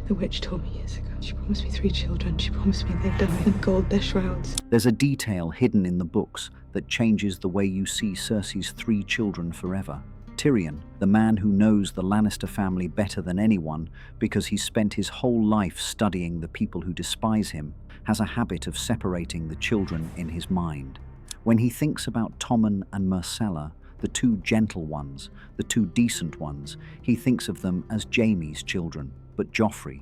The witch told me years ago. She promised me 3 children. She promised me they'd die in gold their shrouds. There's a detail hidden in the books that changes the way you see Cersei's 3 children forever. Tyrion, the man who knows the Lannister family better than anyone because he spent his whole life studying the people who despise him, has a habit of separating the children in his mind. When he thinks about Tommen and Myrcella, the 2 gentle ones, the 2 decent ones, he thinks of them as Jaime's children. But Joffrey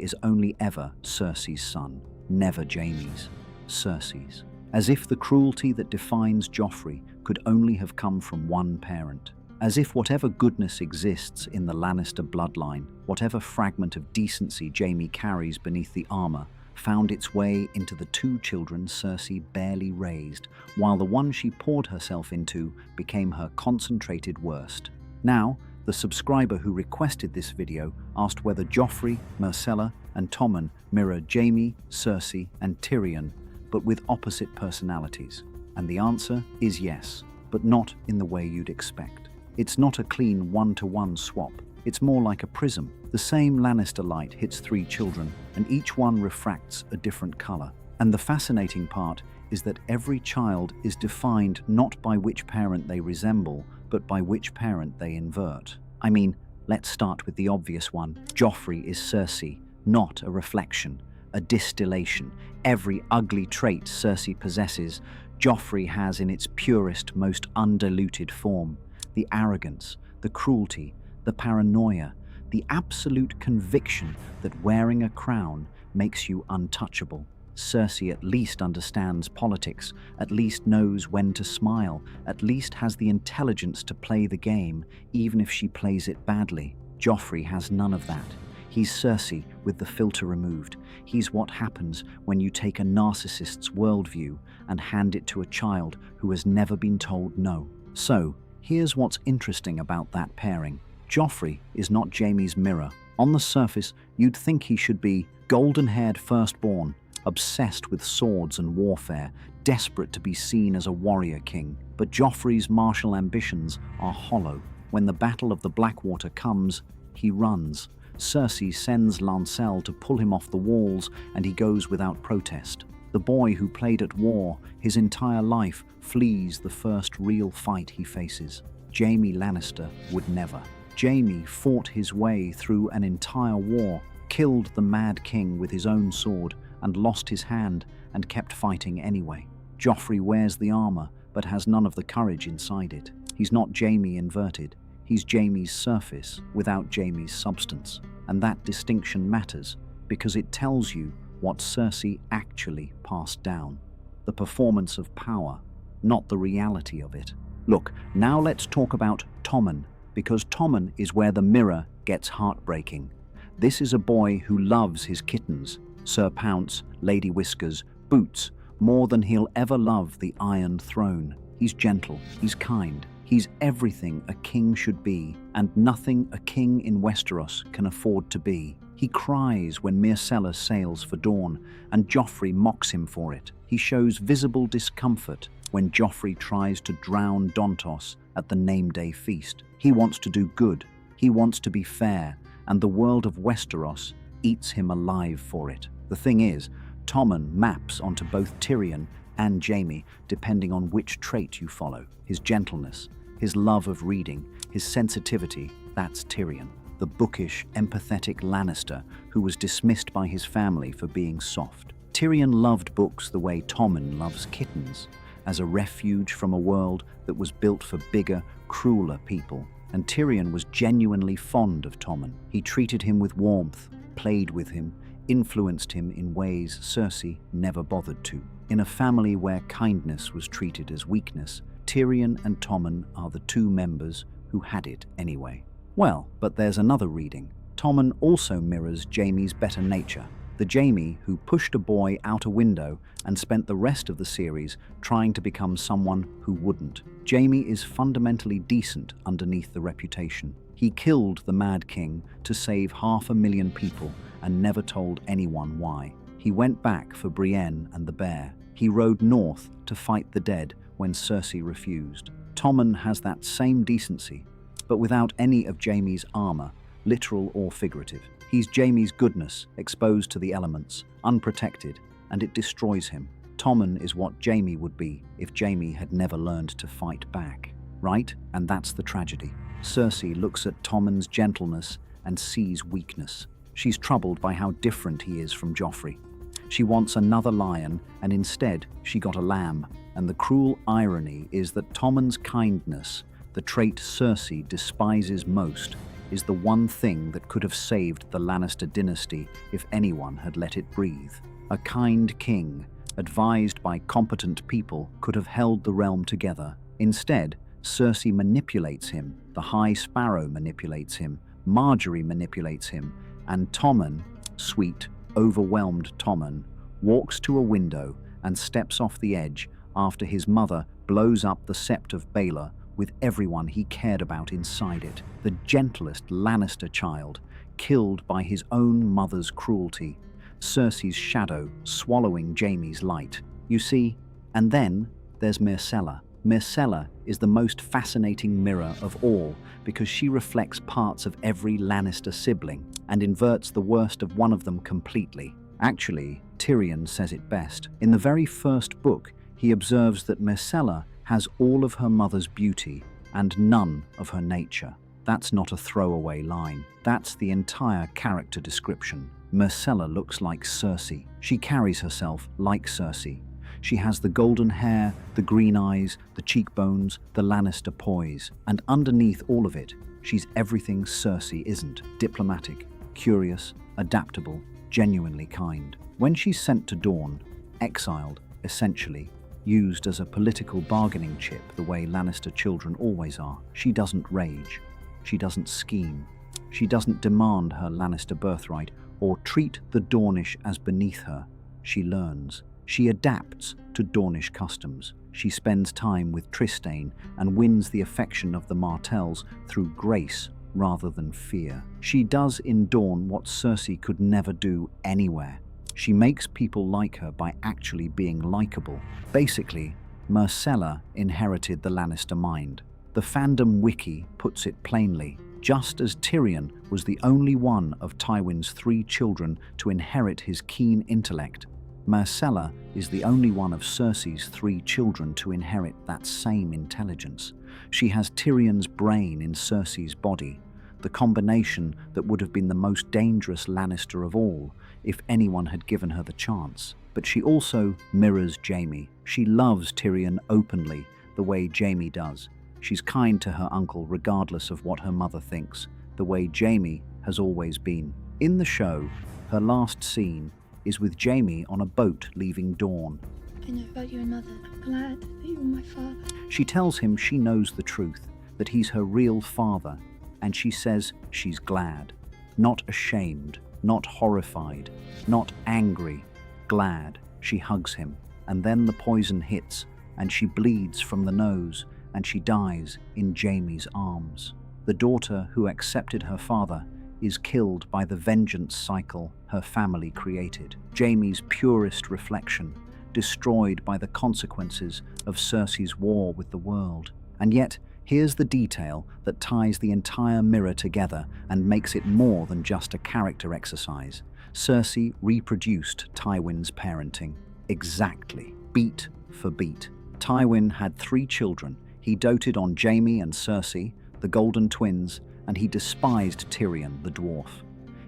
is only ever Cersei's son, never Jaime's, Cersei's. As if the cruelty that defines Joffrey could only have come from one parent. As if whatever goodness exists in the Lannister bloodline, whatever fragment of decency Jaime carries beneath the armor, found its way into the 2 children Cersei barely raised, while the one she poured herself into became her concentrated worst. Now, the subscriber who requested this video asked whether Joffrey, Myrcella, and Tommen mirror Jaime, Cersei, and Tyrion, but with opposite personalities. And the answer is yes, but not in the way you'd expect. It's not a clean one-to-one swap. It's more like a prism. The same Lannister light hits 3 children, and each one refracts a different color. And the fascinating part is that every child is defined not by which parent they resemble, but by which parent they invert. I mean, let's start with the obvious one. Joffrey is Cersei, not a reflection, a distillation. Every ugly trait Cersei possesses, Joffrey has in its purest, most undiluted form. The arrogance, the cruelty, the paranoia, the absolute conviction that wearing a crown makes you untouchable. Cersei at least understands politics, at least knows when to smile, at least has the intelligence to play the game, even if she plays it badly. Joffrey has none of that. He's Cersei with the filter removed. He's what happens when you take a narcissist's worldview and hand it to a child who has never been told no. So, here's what's interesting about that pairing. Joffrey is not Jaime's mirror. On the surface, you'd think he should be golden-haired firstborn, obsessed with swords and warfare, desperate to be seen as a warrior king. But Joffrey's martial ambitions are hollow. When the Battle of the Blackwater comes, he runs. Cersei sends Lancel to pull him off the walls, and he goes without protest. The boy who played at war his entire life flees the first real fight he faces. Jaime Lannister would never. Jaime fought his way through an entire war, killed the Mad King with his own sword, and lost his hand, and kept fighting anyway. Joffrey wears the armor, but has none of the courage inside it. He's not Jaime inverted. He's Jaime's surface, without Jaime's substance. And that distinction matters, because it tells you what Cersei actually passed down. The performance of power, not the reality of it. Look, now let's talk about Tommen, because Tommen is where the mirror gets heartbreaking. This is a boy who loves his kittens, Sir Pounce, Lady Whiskers, Boots, more than he'll ever love the Iron Throne. He's gentle, he's kind, he's everything a king should be, and nothing a king in Westeros can afford to be. He cries when Myrcella sails for Dawn, and Joffrey mocks him for it. He shows visible discomfort when Joffrey tries to drown Dontos at the name-day feast. He wants to do good, he wants to be fair, and the world of Westeros eats him alive for it. The thing is, Tommen maps onto both Tyrion and Jaime, depending on which trait you follow. His gentleness, his love of reading, his sensitivity, that's Tyrion. The bookish, empathetic Lannister who was dismissed by his family for being soft. Tyrion loved books the way Tommen loves kittens, as a refuge from a world that was built for bigger, crueler people. And Tyrion was genuinely fond of Tommen. He treated him with warmth, played with him, influenced him in ways Cersei never bothered to. In a family where kindness was treated as weakness, Tyrion and Tommen are the 2 members who had it anyway. Well, but there's another reading. Tommen also mirrors Jaime's better nature. The Jaime who pushed a boy out a window and spent the rest of the series trying to become someone who wouldn't. Jaime is fundamentally decent underneath the reputation. He killed the Mad King to save 500,000 people and never told anyone why. He went back for Brienne and the bear. He rode north to fight the dead when Cersei refused. Tommen has that same decency, but without any of Jaime's armor, literal or figurative. He's Jaime's goodness, exposed to the elements, unprotected, and it destroys him. Tommen is what Jaime would be if Jaime had never learned to fight back, right? And that's the tragedy. Cersei looks at Tommen's gentleness and sees weakness. She's troubled by how different he is from Joffrey. She wants another lion, and instead she got a lamb. And the cruel irony is that Tommen's kindness, the trait Cersei despises most, is the one thing that could have saved the Lannister dynasty if anyone had let it breathe. A kind king, advised by competent people, could have held the realm together. Instead, Cersei manipulates him, the High Sparrow manipulates him, Marjorie manipulates him, and Tommen, sweet, overwhelmed Tommen, walks to a window and steps off the edge after his mother blows up the Sept of Baelor with everyone he cared about inside it. The gentlest Lannister child, killed by his own mother's cruelty. Cersei's shadow swallowing Jaime's light. You see, and then there's Myrcella. Myrcella is the most fascinating mirror of all because she reflects parts of every Lannister sibling and inverts the worst of one of them completely. Actually, Tyrion says it best. In the very first book, he observes that Myrcella has all of her mother's beauty and none of her nature. That's not a throwaway line. That's the entire character description. Myrcella looks like Cersei. She carries herself like Cersei. She has the golden hair, the green eyes, the cheekbones, the Lannister poise. And underneath all of it, she's everything Cersei isn't. Diplomatic, curious, adaptable, genuinely kind. When she's sent to Dorne, exiled, essentially, used as a political bargaining chip the way Lannister children always are, she doesn't rage. She doesn't scheme. She doesn't demand her Lannister birthright or treat the Dornish as beneath her. She learns. She adapts to Dornish customs. She spends time with Trystane and wins the affection of the Martells through grace rather than fear. She does in Dorne what Cersei could never do anywhere. She makes people like her by actually being likable. Basically, Myrcella inherited the Lannister mind. The fandom wiki puts it plainly. Just as Tyrion was the only one of Tywin's 3 children to inherit his keen intellect, Myrcella is the only one of Cersei's 3 children to inherit that same intelligence. She has Tyrion's brain in Cersei's body, the combination that would have been the most dangerous Lannister of all if anyone had given her the chance. But she also mirrors Jaime. She loves Tyrion openly, the way Jaime does. She's kind to her uncle regardless of what her mother thinks, the way Jaime has always been. In the show, her last scene is with Jaime on a boat leaving Dorne. I know about you and Mother. I'm glad that you were my father. She tells him she knows the truth, that he's her real father, and she says she's glad. Not ashamed, not horrified, not angry, glad. She hugs him, and then the poison hits, and she bleeds from the nose, and she dies in Jaime's arms. The daughter who accepted her father is killed by the vengeance cycle her family created. Jaime's purest reflection, destroyed by the consequences of Cersei's war with the world. And yet, here's the detail that ties the entire mirror together and makes it more than just a character exercise. Cersei reproduced Tywin's parenting. Exactly, beat for beat. Tywin had 3 children. He doted on Jaime and Cersei, the Golden Twins, and he despised Tyrion, the dwarf.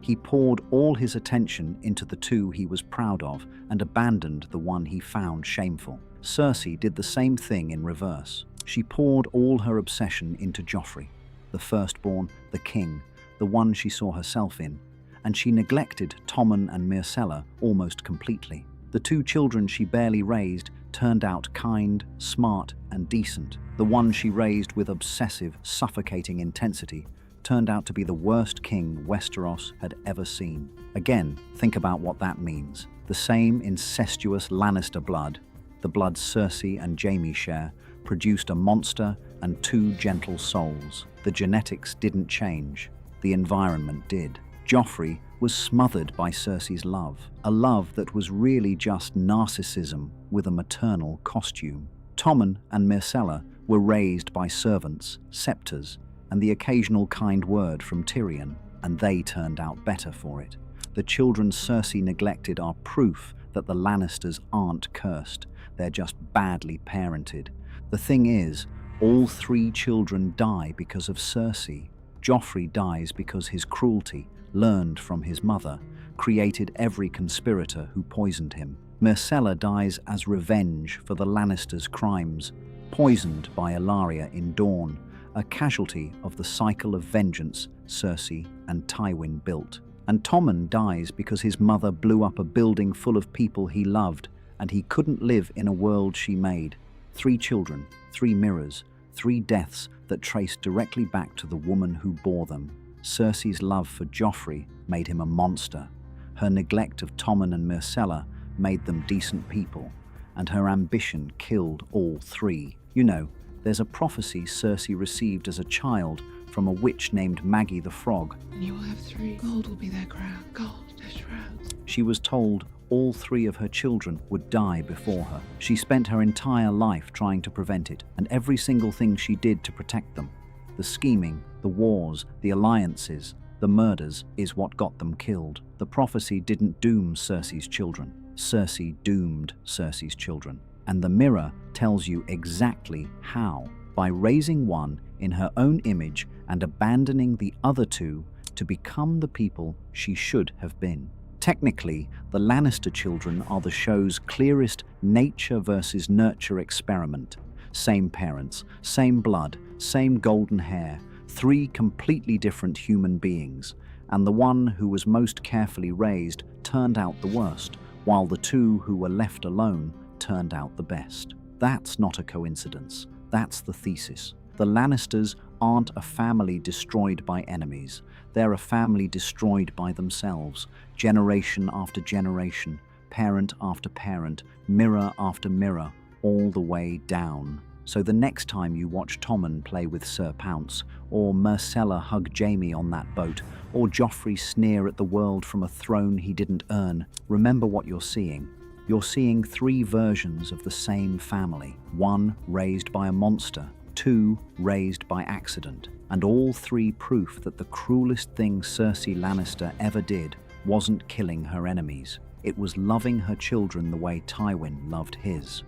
He poured all his attention into the 2 he was proud of and abandoned the one he found shameful. Cersei did the same thing in reverse. She poured all her obsession into Joffrey, the firstborn, the king, the one she saw herself in, and she neglected Tommen and Myrcella almost completely. The 2 children she barely raised turned out kind, smart, and decent. The one she raised with obsessive, suffocating intensity turned out to be the worst king Westeros had ever seen. Again, think about what that means. The same incestuous Lannister blood, the blood Cersei and Jaime share, produced a monster and 2 gentle souls. The genetics didn't change. The environment did. Joffrey was smothered by Cersei's love, a love that was really just narcissism with a maternal costume. Tommen and Myrcella were raised by servants, scepters, and the occasional kind word from Tyrion. and they turned out better for it. The children Cersei neglected are proof that the Lannisters aren't cursed, they're just badly parented. The thing is, all 3 children die because of Cersei. Joffrey dies because his cruelty, learned from his mother, created every conspirator who poisoned him. Myrcella dies as revenge for the Lannisters' crimes, poisoned by Ilaria in Dawn, a casualty of the cycle of vengeance Cersei and Tywin built. And Tommen dies because his mother blew up a building full of people he loved, and he couldn't live in a world she made. 3 children, 3 mirrors, 3 deaths that trace directly back to the woman who bore them. Cersei's love for Joffrey made him a monster. Her neglect of Tommen and Myrcella made them decent people, and her ambition killed all 3. You know, there's a prophecy Cersei received as a child from a witch named Maggy the Frog. And you will have 3. Gold will be their crown. Gold, their shrouds. She was told all 3 of her children would die before her. She spent her entire life trying to prevent it, and every single thing she did to protect them. The scheming, the wars, the alliances, the murders is what got them killed. The prophecy didn't doom Cersei's children. Cersei doomed Cersei's children. And the mirror tells you exactly how, by raising one in her own image and abandoning the other 2 to become the people she should have been. Technically, the Lannister children are the show's clearest nature versus nurture experiment. Same parents, same blood, same golden hair, 3 completely different human beings, and the one who was most carefully raised turned out the worst, while the 2 who were left alone turned out the best. That's not a coincidence. That's the thesis. The Lannisters aren't a family destroyed by enemies. They're a family destroyed by themselves, generation after generation, parent after parent, mirror after mirror, all the way down. So the next time you watch Tommen play with Sir Pounce, or Myrcella hug Jaime on that boat, or Joffrey sneer at the world from a throne he didn't earn, remember what you're seeing. You're seeing 3 versions of the same family. 1 raised by a monster, 2 raised by accident, and all 3 proof that the cruelest thing Cersei Lannister ever did wasn't killing her enemies. It was loving her children the way Tywin loved his.